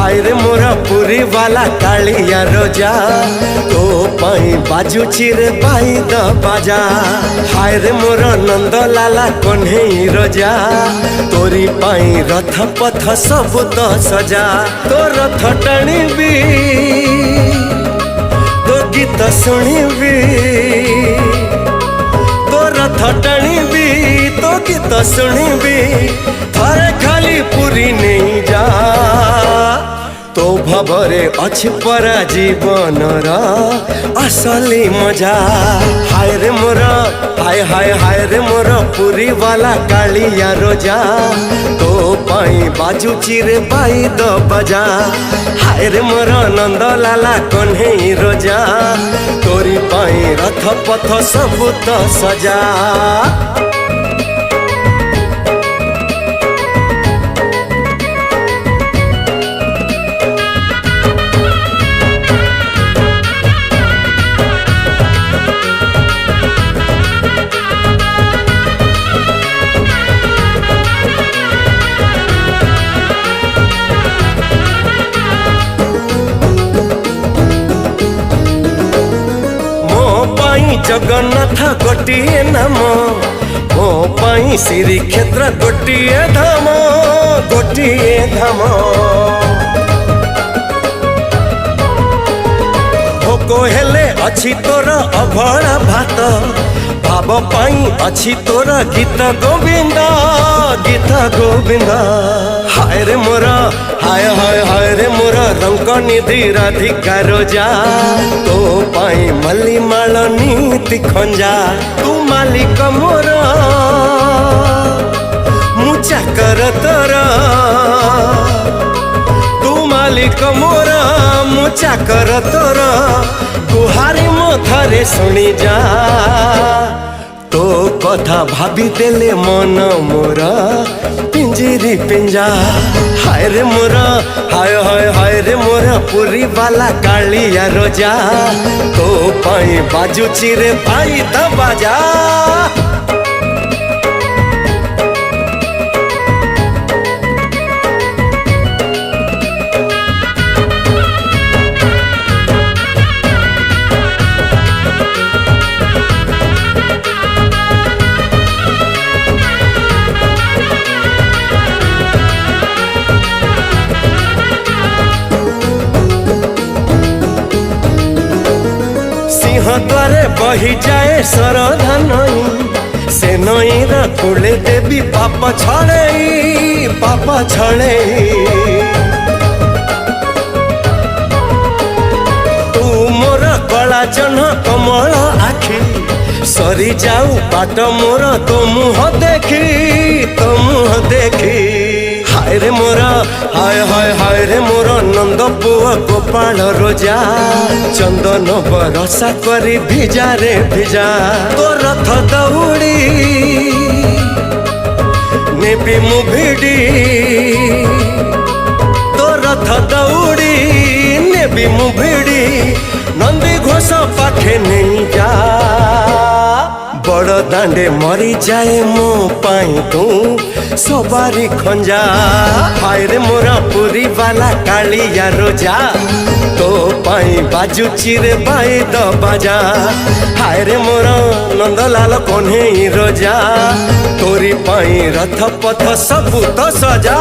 हाय रे मोरा पुरी वाला कालिया रोजा तो पाई बाजुची रे बाई द बाजा। हाय रे मोरा नंद लाला कन्हई रोजा तोरी पाई रथ पथ सब तो सजा। तो रथ टाणीबी तो गीत शुणीबी तो रथ टाणीबी तो गीत शुणीबी थरे खाली पुरी नहीं जा तो भवरे अछि परा जीवनर असली मजा। हाय रे मोरा हाय हाय हाय रे मोरा पुरी वाला कालिया रोजा तो पाई बाजुची रे बाई द बजा। हाय रे मोरा नंद लाला कन्हई रोजा तोरी पाई रथ पथ सब तो सजा। जगन्नाथ गोटिए नाम मो पाई श्रीक्षेत्र गोटिए धाम गोटिए धाम। भोको हेले अछि तोर अभड़ा भात भाव पाई अछि तोर गीत गोविंद गीत गोविंद। हाय रे मोरा हाय हाय हाय रे मोरा रंग निधि राधिका रोजा तो पाई मल्ली माल नीति खंजा। तू मालिक मोरा मुचा कर तोरा तू मालिक मोरा मुचा कर तोरा गुहारी मो थरे सुनी जा। तो कथा भाभी देले मन मोरा पिंजरी पिंजा। हाय रे मोरा हाय हाय हाय रे मोरा पुरी वाला कालिया रोजा तो पाई बाजुची रे बाई द बाजा। द्वारे बही जाए सरधा नई से नई कूले देवी पाप छड़े पाप छड़े। तू मोर कला जन्ह कमल आखि सरी जाऊ बाट मोर तो मुह देखी तो मुह देखी। हाय रे मोरा हाय हाय हाय रे मोरा नंद पुआ गोपाल रोजा चंदन बरसा करी भिजा रे भिजा। तो रथ दौड़ी नेबी मु भिड़ी तो रथ दौड़ी नेबी मु भिड़ी नंदी घोष पाखे नहीं जा। बड़ दांडे मरी जाए मो पाई तू सवारी खंजा। हाय रे मोरा पुरी वाला कालिया रोजा तो पाई बाजुची रे बाई द बाजा। हाय रे मोरा नंदलाल कन्हई रोजा तोरी पाई रथ पथ सब तो सजा।